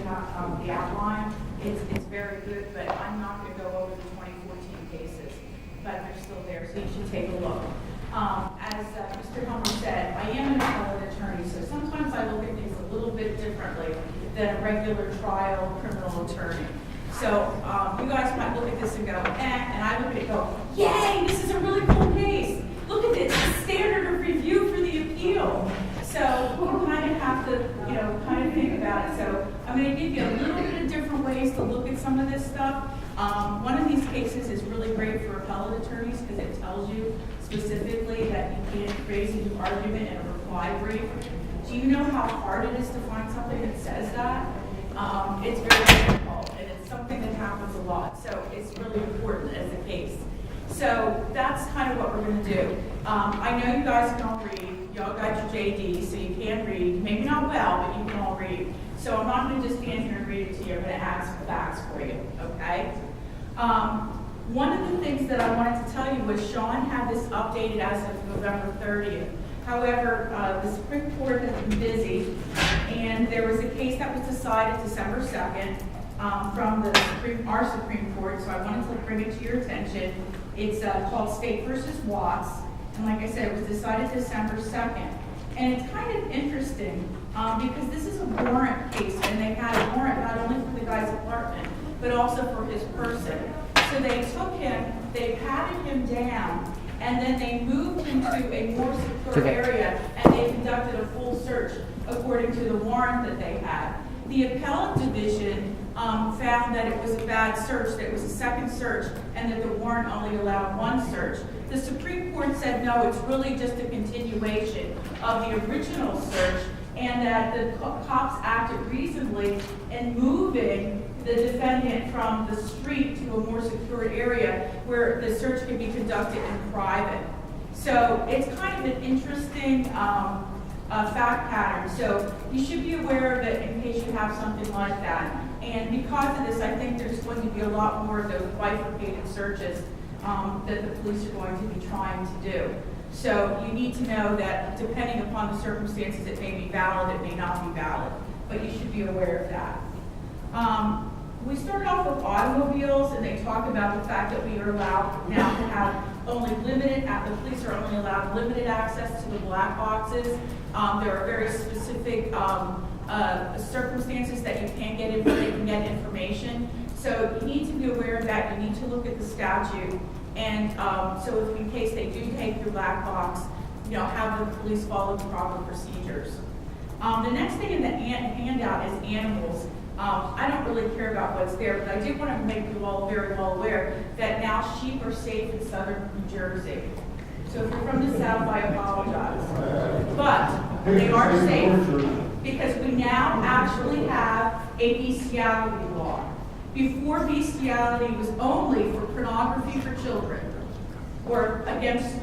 have the outline. It's very good, but I'm not going to go over the 2014 cases, but they're still there, so you should take a look. As Mr. Hummer said, I am an appellate attorney, so sometimes I look at things a little bit differently than a regular trial criminal attorney. So you guys might look at this and go, and I look at it and go, yay, this is a really cool case. Look at this, the standard of review for the appeal. So you kind of have to, kind of think about it. So I'm going to give you a little bit of different ways to look at some of this stuff. One of these cases is really great for appellate attorneys because it tells you specifically that you can't raise a new argument in a reply brief. Do you know how hard it is to find something that says that? It's very difficult, and it's something that happens a lot. So it's really important as a case. So that's kind of what we're going to do. I know you guys can all read. Y'all got your JD, so you can read. Maybe not well, but you can all read. So I'm not going to just stand here and read it to you. I'm going to add some facts for you, okay? One of the things that I wanted to tell you was Sean had this updated as of November 30th. However, the Supreme Court has been busy, and there was a case that was decided December 2nd from our Supreme Court, so I wanted to bring it to your attention. It's called State v. Watts, and like I said, it was decided December 2nd. And it's kind of interesting because this is a warrant case, and they had a warrant not only for the guy's apartment, but also for his person. So they took him, they patted him down, and then they moved him to a more secure area, and they conducted a full search according to the warrant that they had. The appellate division found that it was a bad search, that it was a second search, and that the warrant only allowed one search. The Supreme Court said, no, it's really just a continuation of the original search, and that the cops acted reasonably in moving the defendant from the street to a more secure area where the search could be conducted in private. So it's kind of an interesting fact pattern. So you should be aware of it in case you have something like that. And because of this, I think there's going to be a lot more of those bifurcated searches that the police are going to be trying to do. So you need to know that depending upon the circumstances, it may be valid, it may not be valid, but you should be aware of that. We started off with automobiles, and they talked about the fact that we are allowed now to have only limited, the police are only allowed limited access to the black boxes. There are very specific circumstances that you can't get information. So you need to be aware of that. You need to look at the statute. And so if in case they do take your black box, have the police follow the proper procedures. The next thing in the handout is animals. I don't really care about what's there, but I do want to make you all very well aware that now sheep are safe in southern New Jersey. So if you're from the South, I apologize. But they are safe because we now actually have a bestiality law. Before, bestiality was only for pornography for children, or against,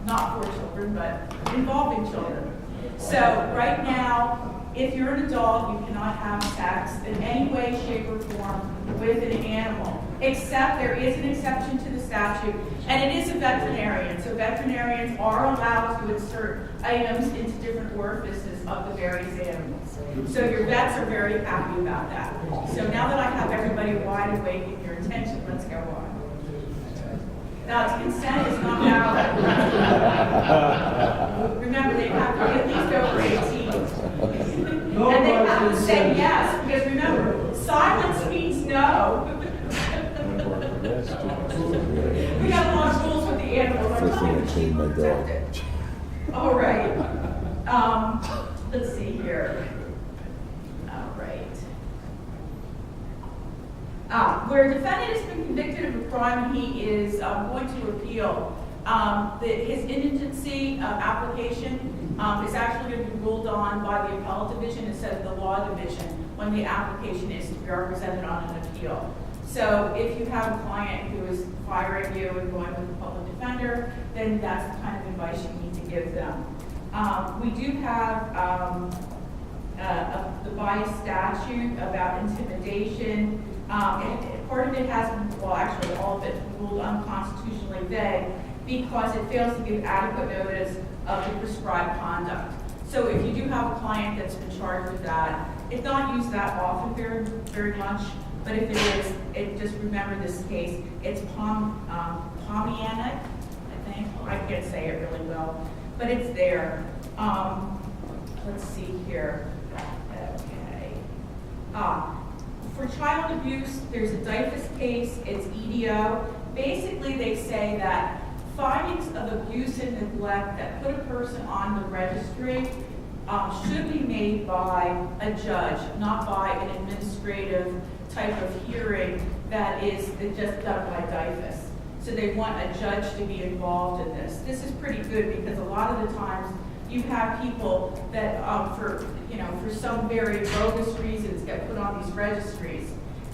not for children, but involving children. So right now, if you're an adult, you cannot have sex in any way, shape, or form with an animal, except there is an exception to the statute, and it is a veterinarian. So veterinarians are allowed to insert items into different orifices of the various animals. So your vets are very happy about that. So now that I have everybody wide awake and your attention, let's go on. Now, consent is not valid. Remember, they have to be at least over 18. And they have to say yes, because remember, silence means no. We got a lot of rules with the animals. I'm trying to keep them protected. All right. Let's see here. All right. Where a defendant has been convicted of a crime and he is going to appeal, his indigency application is actually going to be ruled on by the appellate division instead of the law division when the application is to be represented on an appeal. So if you have a client who is firing you and going with a public defender, then that's the kind of advice you need to give them. We do have the bias statute about intimidation. And part of it has been, well, actually all of it ruled unconstitutionally vague because it fails to give adequate notice of the prescribed conduct. So if you do have a client that's been charged with that, It's not used that often very much, but if it is, just remember this case. It's Pomianic, I think. I can't say it really well, but it's there. Let's see here. Okay. For child abuse, there's a DIFUS case. It's EDO. Basically, they say that findings of abuse and neglect that put a person on the registry should be made by a judge, not by an administrative type of hearing that is just done by DIFUS. So they want a judge to be involved in this. This is pretty good because a lot of the times you have people that, for some very bogus reasons, get put on these registries,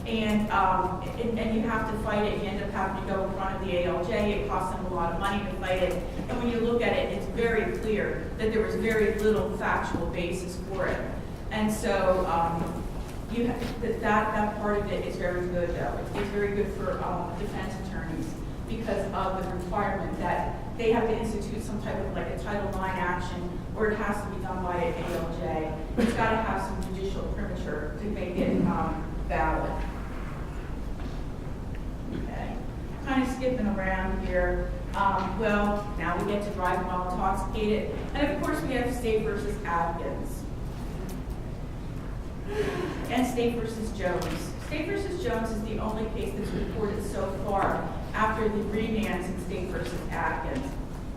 and you have to fight it. You end up having to go in front of the ALJ. It costs them a lot of money to fight it. And when you look at it, it's very clear that there was very little factual basis for it. And so that part of it is very good, though. It's very good for defense attorneys because of the requirement that they have to institute some type of like a Title IX action, or it has to be done by an ALJ. It's got to have some judicial primature to make it valid. Okay, kind of skipping around here. Well, now we get to driving while intoxicated, and of course we have State versus Adkins and State versus Jones. State versus Jones is the only case that's reported so far after the remands in State versus Adkins.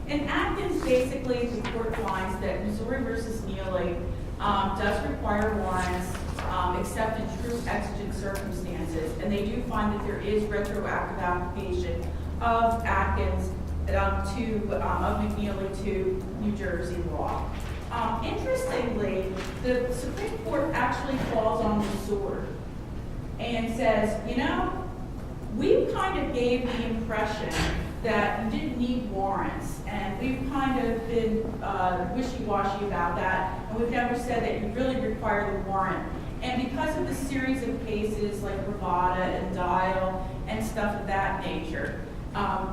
In Adkins, basically, the court finds that Missouri versus Neely does require warrants except in true exigent circumstances, and they do find that there is retroactive application of Adkins of McNeely to New Jersey law. Interestingly, the Supreme Court actually falls on the sword and says, we kind of gave the impression that you didn't need warrants, and we've kind of been wishy-washy about that, and we've never said that you really require the warrant. And because of the series of cases like Bravada and Dial and stuff of that nature,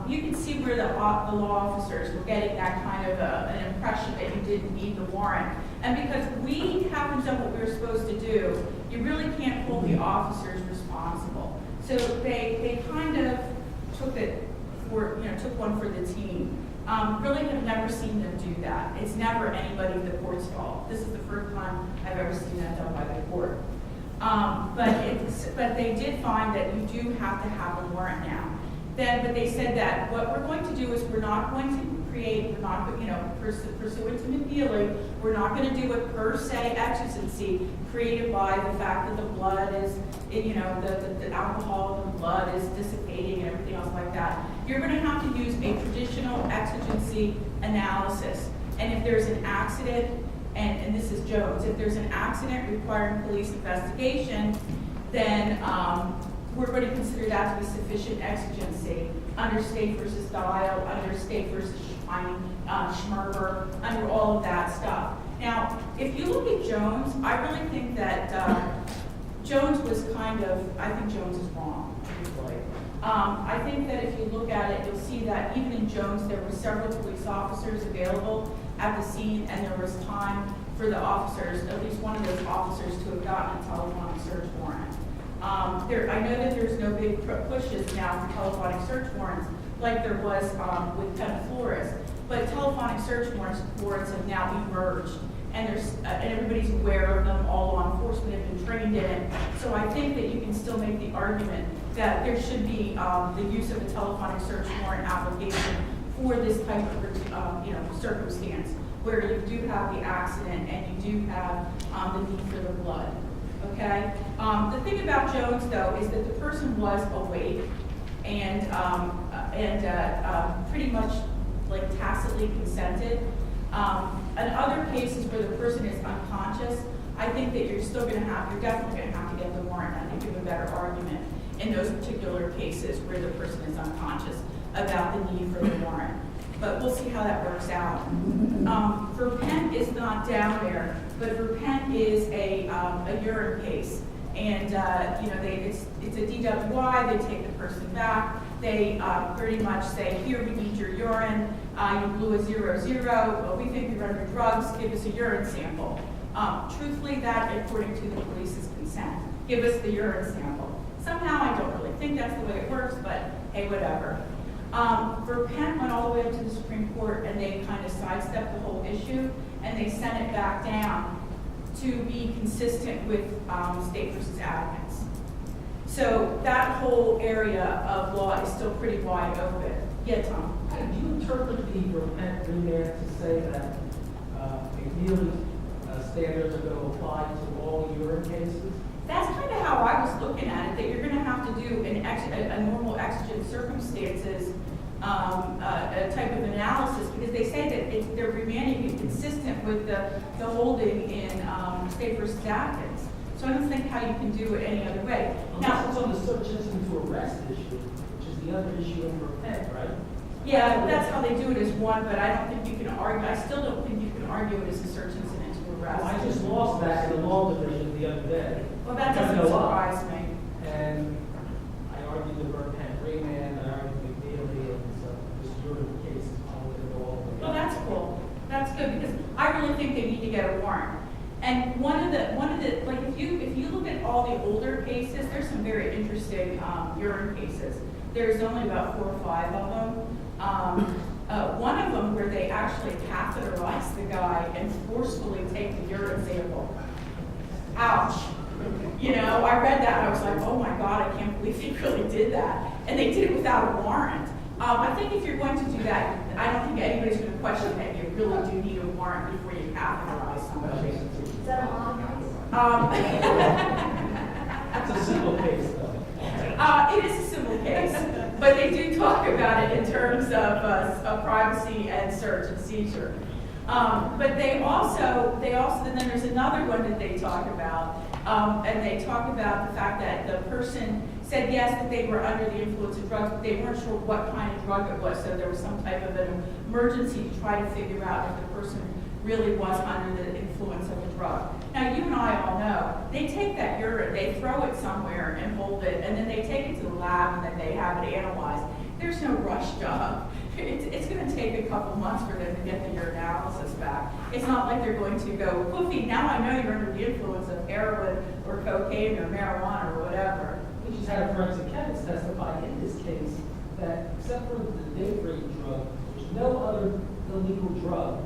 you can see where the law officers were getting that kind of an impression that you didn't need the warrant. And because we haven't done what we were supposed to do, you really can't hold the officers responsible. So they kind of took one for the team. Really have never seen them do that. It's never anybody in the court's fault. This is the first time I've ever seen that done by the court. But they did find that you do have to have a warrant now. But they said that what we're going to do is we're not going to create, pursuant to McNeely, we're not going to do a per se exigency created by the fact that the blood is, the alcohol in the blood is dissipating and everything else like that. You're going to have to use a traditional exigency analysis. And if there's an accident, and this is Jones, if there's an accident requiring police investigation, then we're going to consider that to be sufficient exigency under State versus Dial, under State versus Schmerber, under all of that stuff. Now, if you look at Jones, I really think that Jones was I think Jones is wrong, truthfully. I think that if you look at it, you'll see that even in Jones, there were several police officers available at the scene, and there was time for the officers, at least one of those officers, to have gotten a telephonic search warrant. I know that there's no big pushes now for telephonic search warrants like there was with Penn Flores, but telephonic search warrants have now emerged, and everybody's aware of them. All law enforcement have been trained in it. So I think that you can still make the argument that there should be the use of a telephonic search warrant application for this type of circumstance where you do have the accident and you do have the need for the blood. Okay. The thing about Jones, though, is that the person was awake and pretty much like tacitly consented. In other cases where the person is unconscious, I think that you're definitely going to have to get the warrant. I think you have a better argument in those particular cases where the person is unconscious about the need for the warrant. But we'll see how that works out. Verpent is not down there, but Verpent is a urine case. And it's a DWI, they take the person back, they pretty much say, here, we need your urine, you blew a 0-0, well, we think you're under drugs, give us a urine sample. Truthfully, that, according to the police's consent, give us the urine sample. Somehow, I don't really think that's the way it works, but hey, whatever. Verpent went all the way up to the Supreme Court, and they kind of sidestepped the whole issue, and they sent it back down to be consistent with State versus Adkins. So that whole area of law is still pretty wide open. Yeah, Tom? Do you interpret the Verpent remand to say that McNeely's standards are going to apply to all urine cases? That's kind of how I was looking at it, that you're going to have to do a normal exigent circumstances a type of analysis, because they say that they're remanding it consistent with the holding in State versus Atkins. So I don't think how you can do it any other way. Now, it's on the search incident to arrest issue, which is the other issue in Verpent, right? Yeah, that's how they do it as one, but I don't think you can argue, I still don't think you can argue it as a search incident to arrest. Well, I just lost that in the law division the other day. Well, that doesn't surprise me. And I argued the Verpent remand, I argued McNeely, and so this urine case is probably going to go all the way. Well, that's cool. That's good, because I really think they need to get a warrant. And one of the like if you look at all the older cases, there's some very interesting urine cases. There's only about 4 or 5 of them. One of them where they actually catheterize the guy and forcefully take the urine sample. Ouch. You know, I read that and I was like, oh my God, I can't believe they really did that. And they did it without a warrant. I think if you're going to do that, I don't think anybody's going to question that you really do need a warrant before you catheterize somebody. Is that a long case? That's a simple case, though. It is a civil case, but they do talk about it in terms of privacy and search and seizure. But they also, then there's another one that they talk about, and they talk about the fact that the person said yes, that they were under the influence of drugs, but they weren't sure what kind of drug it was, so there was some type of an emergency to try to figure out if the person really was under the influence of a drug. Now, you and I all know, they take that urine, they throw it somewhere and hold it, and then they take it to the lab and then they have it analyzed. There's no rush job. It's going to take a couple months for them to get the urinalysis back. It's not like they're going to go, poofy, now I know you're under the influence of heroin or cocaine or marijuana or whatever. We just had a forensic chemist testify in this case that except for the date rate drug, there's no other illegal drug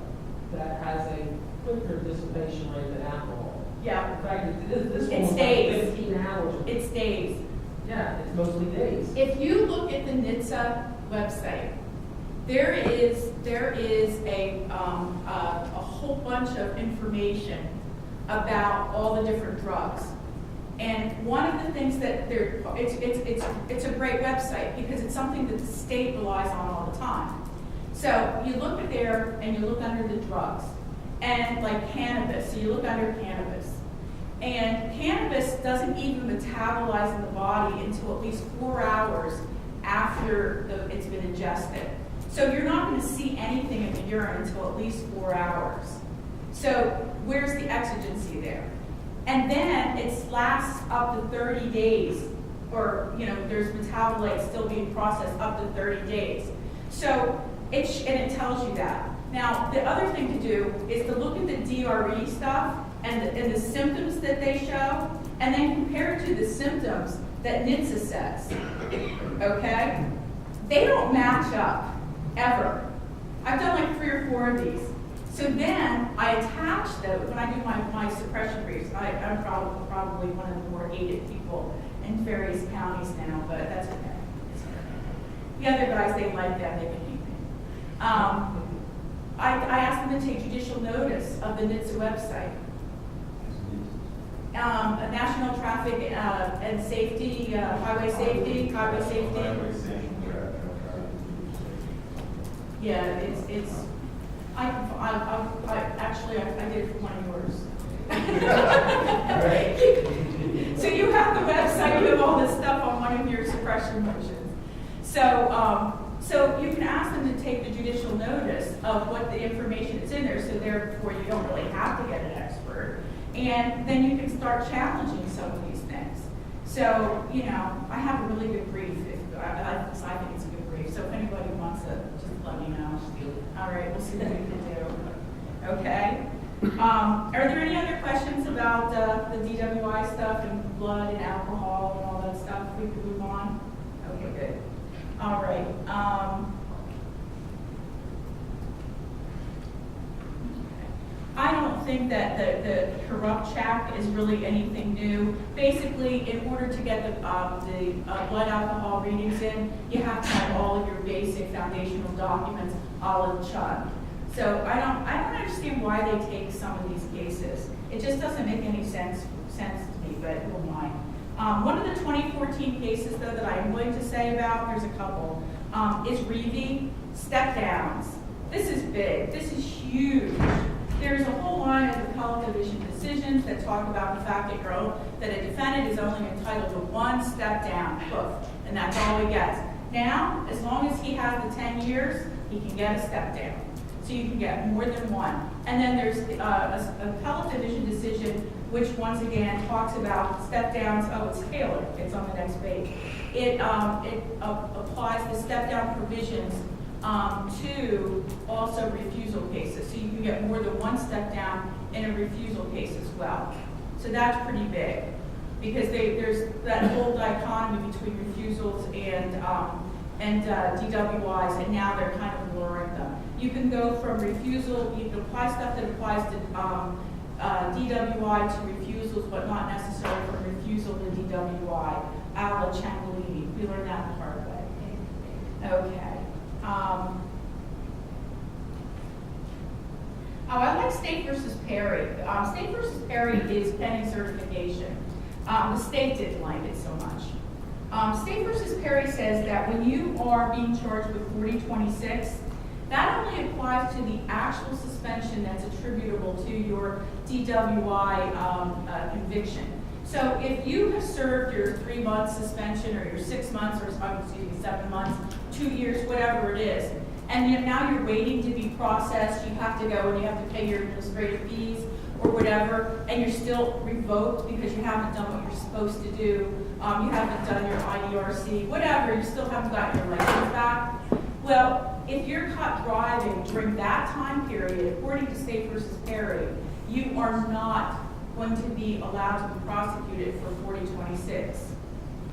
that has a quicker dissipation rate than alcohol. Yeah. In fact, this one It was stays. like 15 hours. It stays. Yeah, it's mostly days. If you look at the NHTSA website, there is a whole bunch of information about all the different drugs. And one of the things that it's a great website because it's something that the state relies on all the time. So you look at there and you look under the drugs and like cannabis, so you look under cannabis. And cannabis doesn't even metabolize in the body until at least 4 hours after it's been ingested. So you're not going to see anything in the urine until at least 4 hours. So where's the exigency there? And then it lasts up to 30 days, or there's metabolites still being processed up to 30 days. So it tells you that. Now the other thing to do is to look at the DRE stuff and the symptoms that they show, and then compare it to the symptoms that NHTSA says. Okay, they don't match up ever. I've done like 3 or 4 of these. So then I attach those when I do my suppression briefs. I'm probably one of the more hated people in various counties now, but that's okay. The other guys, they like them, they can hate me. I asked them to take judicial notice of the NHTSA website. A National Traffic and Safety, Highway Safety. Yeah, it's. I actually did it for one of yours. So you have the website, you have all this stuff on one of your suppression motions. So you can ask them to take the judicial notice of what the information is in there, so therefore you don't really have to get an expert. And then you can start challenging some of these things. So, I have a really good brief. I think it's a good brief. So if anybody wants it, just let me know. All right, we'll see what we can do. Okay? Are there any other questions about the DWI stuff and blood and alcohol and all that stuff? We can move on. Okay, good. All right. I don't think that the corrupt check is really anything new. Basically, in order to get the blood alcohol readings in, you have to have all of your basic foundational documents all in chunk. So I don't understand why they take some of these cases. It just doesn't make any sense to me, but never mind. One of the 2014 cases, though, that I'm going to say about, there's a couple, is Reevy step downs. This is big. This is huge. There's a whole line of appellate division decisions that talk about the fact that a defendant is only entitled to one step down, and that's all he gets. Now, as long as he has the 10 years, he can get a step down. So you can get more than one. And then there's an appellate division decision, which once again talks about step downs. Oh, it's Taylor. It's on the next page. It applies the step down provisions to also refusal cases. So you can get more than one step down in a refusal case as well. So that's pretty big because there's that whole dichotomy between refusals and DWIs, and now they're kind of blurring them. You can go from refusal, you can apply stuff that applies to DWI to refusals, but not necessarily from refusal to DWI, a la Ciancaglini. We learned that the hard way. Okay. I like State versus Perry. State versus Perry is pending certification. The state didn't like it so much. State versus Perry says that when you are being charged with 4026, that only applies to the actual suspension that's attributable to your DWI conviction. So if you have served your 3-month suspension or your 6 months or 7 months, 2 years, whatever it is, and now you're waiting to be processed, you have to go and you have to pay your administrative fees or whatever, and you're still revoked because you haven't done what you're supposed to do, you haven't done your IDRC, whatever, you still haven't gotten your license back. Well, if you're caught driving during that time period, according to State versus Perry, you are not going to be allowed to be prosecuted for 4026.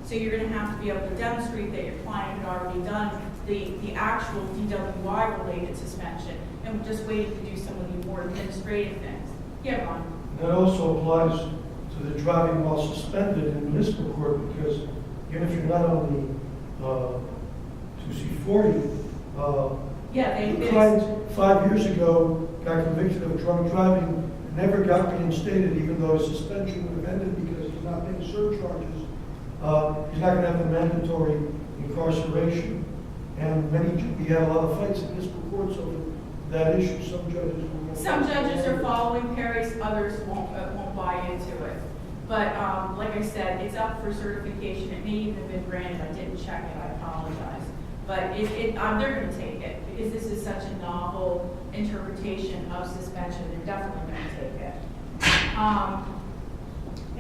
So you're going to have to be able to demonstrate that your client had already done the actual DWI-related suspension and just waiting to do some of the more administrative things. Yeah, Ron? That also applies to the driving while suspended in municipal court, because even if you're not on the 2C40, the client 5 years ago got convicted of drunk driving, never got reinstated, even though his suspension would have ended because he's not paying surcharges. He's not going to have the mandatory incarceration. And we had a lot of fights in municipal courts over that issue. Some judges are following Perry's, others won't buy into it. But like I said, it's up for certification. It may even have been granted. I didn't check it. I apologize. But they're going to take it because this is such a novel interpretation of suspension. They're definitely going to take it.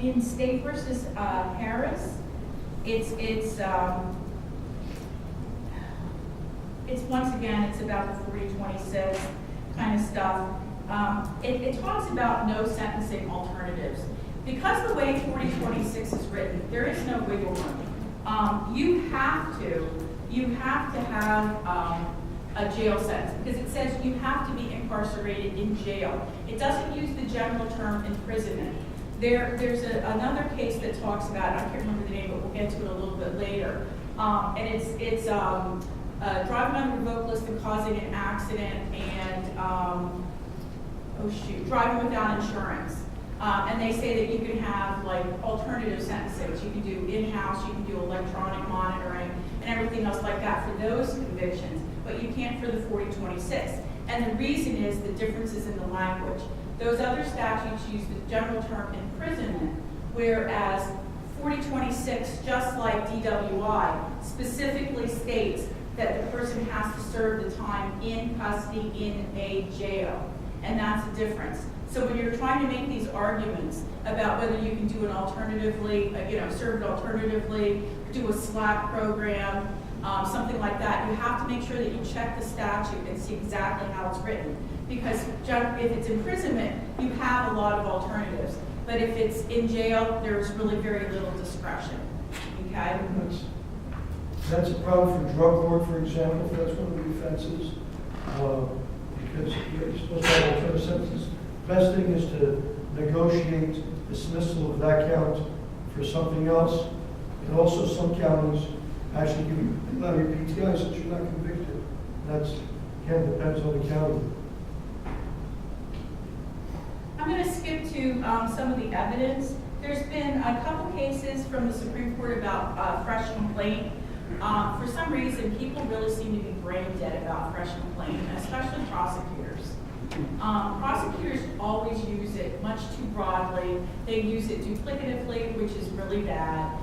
In State versus Harris, it's once again, it's about the 4026 kind of stuff. It talks about no sentencing alternatives. Because the way 4026 is written, there is no wiggle room. You have to have a jail sentence because it says you have to be incarcerated in jail. It doesn't use the general term imprisonment. There's another case that talks about, I can't remember the name, but we'll get to it a little bit later. And it's driving on the revoked list and causing an accident and, driving without insurance. And they say that you can have like alternative sentences. You can do in-house, you can do electronic monitoring and everything else like that for those convictions, but you can't for the 4026. And the reason is the differences in the language. Those other statutes use the general term imprisonment, whereas 4026, just like DWI, specifically states that the person has to serve the time in custody in a jail. And that's the difference. So when you're trying to make these arguments about whether you can do it alternatively, serve it alternatively, do a SLAP program, something like that, you have to make sure that you check the statute and see exactly how it's written. Because if it's imprisonment, you have a lot of alternatives. But if it's in jail, there's really very little discretion, okay? That's a problem for drug court, for example, if that's one of the offenses. Because you're supposed to have alternative sentences. Best thing is to negotiate dismissal of that count for something else. And also some counties actually give you, allow you PTI since you're not convicted. That's, again, depends on the county. I'm going to skip to some of the evidence. There's been a couple cases from the Supreme Court about fresh complaint. For some reason, people really seem to be brain dead about fresh complaint, especially prosecutors. Prosecutors always use it much too broadly. They use it duplicatively, which is really bad.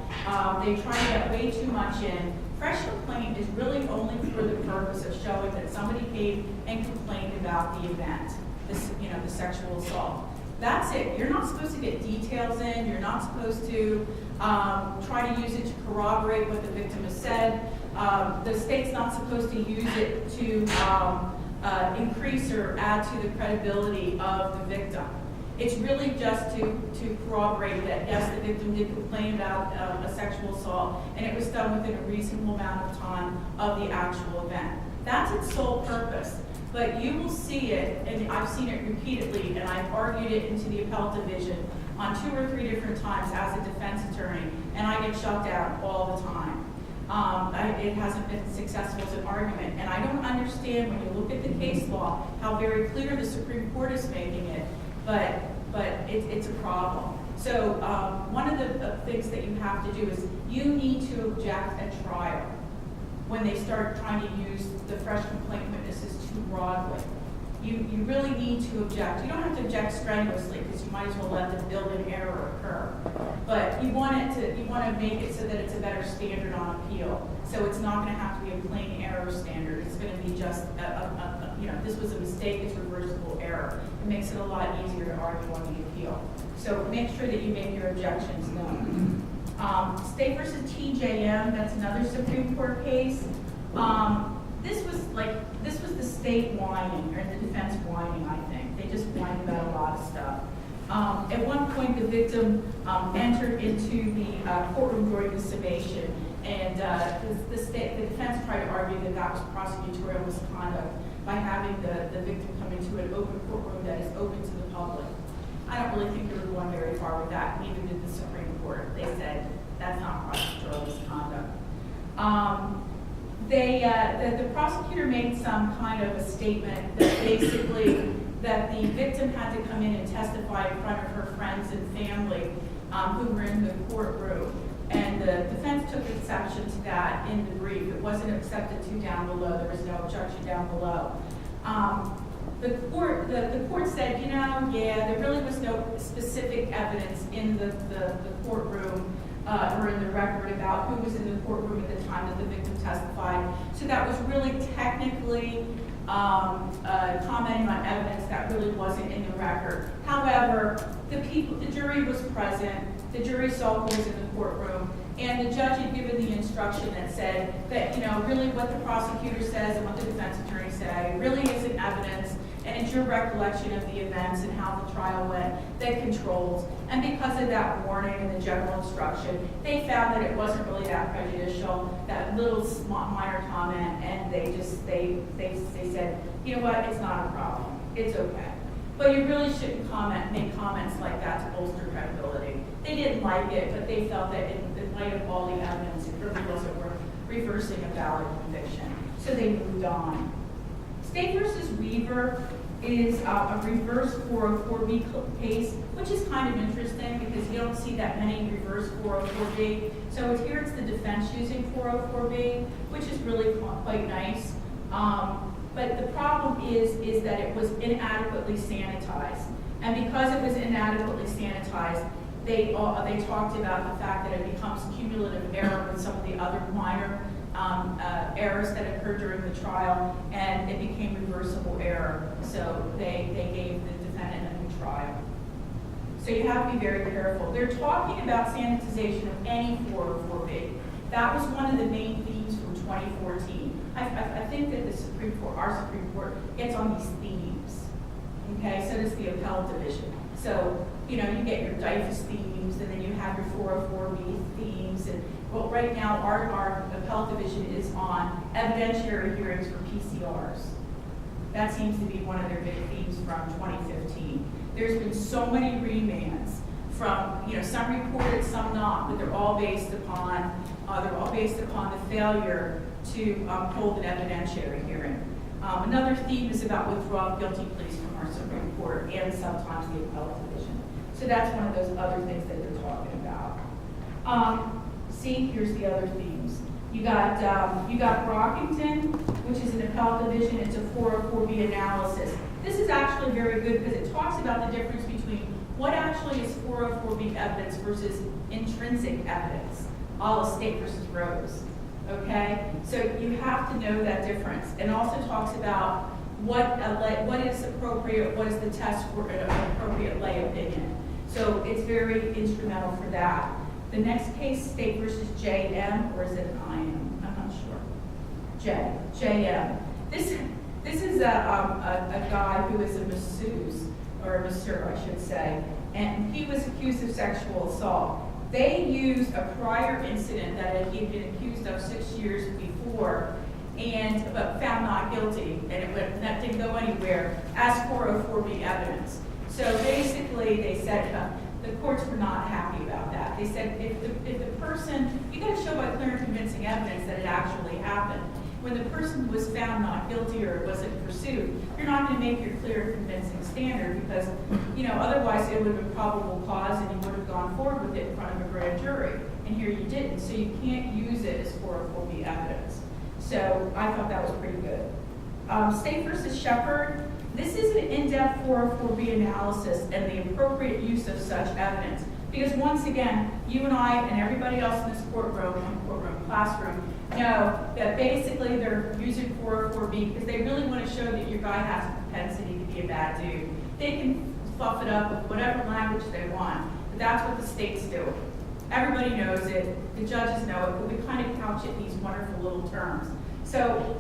They try to get way too much in. Fresh complaint is really only for the purpose of showing that somebody came and complained about the event, the sexual assault. That's it. You're not supposed to get details in. You're not supposed to try to use it to corroborate what the victim has said. The state's not supposed to use it to increase or add to the credibility of the victim. It's really just to corroborate that, yes, the victim did complain about a sexual assault, and it was done within a reasonable amount of time of the actual event. That's its sole purpose. But you will see it, and I've seen it repeatedly, and I've argued it into the appellate division on 2 or 3 different times as a defense attorney, and I get shut down all the time. It hasn't been successful as an argument, and I don't understand when you look at the case law how very clear the Supreme Court is making it, but it's a problem. So one of the things that you have to do is you need to object at trial when they start trying to use the fresh complaint witnesses too broadly. You really need to object. You don't have to object strenuously because you might as well let the built-in error occur. But you want to make it so that it's a better standard on appeal. So it's not going to have to be a plain error standard. It's going to be just this was a mistake, it's reversible error. It makes it a lot easier to argue on the appeal. So make sure that you make your objections known. State versus TJM, that's another Supreme Court case. This was the state whining, or the defense whining, I think. They just whined about a lot of stuff. At one point, the victim entered into the courtroom during the summation, and the defense tried to argue that that was prosecutorial misconduct by having the victim come into an open courtroom that is open to the public. I don't really think they were going very far with that, neither did the Supreme Court. They said that's not prosecutorial misconduct. The prosecutor made some kind of a statement that basically that the victim had to come in and testify in front of her friends and family who were in the courtroom. And the defense took exception to that in the brief. It wasn't accepted to down below. There was no objection down below. The court said, there really was no specific evidence in the courtroom or in the record about who was in the courtroom at the time that the victim testified. So that was really technically commenting on evidence that really wasn't in the record. However, the jury was present. The jury saw who was in the courtroom, and the judge had given the instruction that said that, really what the prosecutor says and what the defense attorney say really isn't evidence, and it's your recollection of the events and how the trial went that controls. And because of that warning and the general instruction, they found that it wasn't really that prejudicial, that little minor comment, and they said, you know what, it's not a problem, it's okay. But you really shouldn't make comments like that to bolster credibility. They didn't like it, but they felt that in light of all the evidence, it really wasn't worth reversing a valid conviction. So they moved on. State versus Weaver is a reverse 404B case, which is kind of interesting because you don't see that many reverse 404B. So here it's the defense using 404B, which is really quite nice. But the problem is that it was inadequately sanitized. And because it was inadequately sanitized, they talked about the fact that it becomes cumulative error with some of the other minor errors that occurred during the trial, and it became reversible error. So they gave the defendant a new trial. So you have to be very careful. They're talking about sanitization of any 404B. That was one of the main themes from 2014. I think that the Supreme Court, our Supreme Court, gets on these themes. Okay, so does the appellate division. So, you know, you get your DIFUS themes, and then you have your 404B themes. And well, right now, our appellate division is on evidentiary hearings for PCRs. That seems to be one of their big themes from 2015. There's been so many remands from, you know, some reported, some not, but they're all based upon the failure to hold an evidentiary hearing. Another theme is about withdrawal of guilty pleas from our Supreme Court and sometimes the appellate division. So that's one of those other things that they're talking about. See, here's the other themes. You got Brockington, which is an appellate division. It's a 404B analysis. This is actually very good because it talks about the difference between what actually is 404B evidence versus intrinsic evidence, a la State versus Rose. Okay, so you have to know that difference, and also talks about what is appropriate, what is the test for an appropriate lay opinion. So it's very instrumental for that. The next case, State versus JM, or is it an IM? I'm not sure. JM. This is a guy who is a masseuse, or a masseur, I should say, and he was accused of sexual assault. They used a prior incident that he had been accused of 6 years before, but found not guilty, and that didn't go anywhere, as 404B evidence. So basically, they said the courts were not happy about that. They said if the person, you got to show by clear and convincing evidence that it actually happened. When the person was found not guilty or wasn't pursued, you're not going to make your clear and convincing standard because, you know, otherwise it would have been probable cause and you would have gone forward with it in front of a grand jury. And here you didn't, so you can't use it as 404B evidence. So I thought that was pretty good. State versus Shepard. This is an in-depth 404B analysis and the appropriate use of such evidence. Because once again, you and I and everybody else in this classroom, know that basically they're using 404B because they really want to show that your guy has a propensity to be a bad dude. They can fluff it up with whatever language they want, but that's what the states do. Everybody knows it, the judges know it, but we kind of couch it in these wonderful little terms. So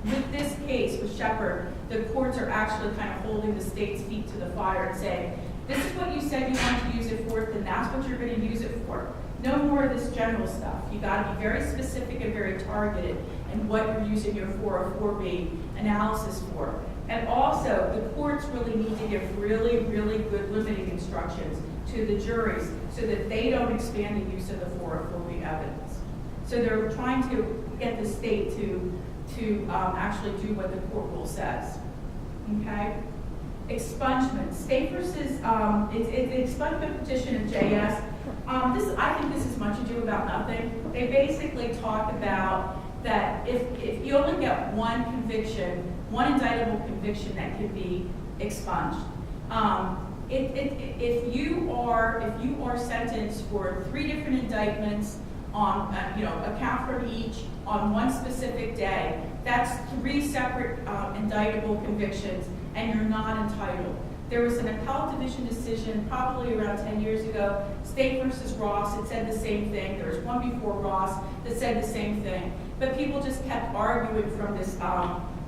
with this case, with Shepard, the courts are actually kind of holding the state's feet to the fire and saying, this is what you said you want to use it for, then that's what you're going to use it for. No more of this general stuff. You got to be very specific and very targeted in what you're using your 404B analysis for. And also, the courts really need to give really, really good limiting instructions to the juries so that they don't expand the use of the 404B evidence. So they're trying to get the state to actually do what the court rule says. Okay? Expungement. State versus, it's the expungement petition of JS. I think this is much ado about nothing. They basically talk about that if you only get one conviction, one indictable conviction that could be expunged. If you are sentenced for 3 different indictments on, account from each on one specific day, that's 3 separate indictable convictions, and you're not entitled. There was an appellate division decision probably around 10 years ago, State versus Ross, it said the same thing. There was one before Ross that said the same thing. But people just kept arguing from this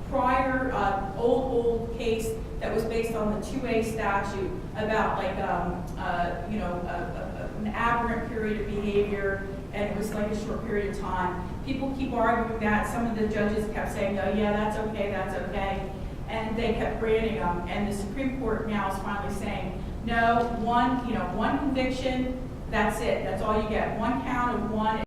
prior old case that was based on the 2A statute about like, an aberrant period of behavior, and it was like a short period of time. People keep arguing that. Some of the judges kept saying, oh yeah, that's okay, that's okay. And they kept granting them, and the Supreme Court now is finally saying, no, one conviction, that's it. That's all you get. One count of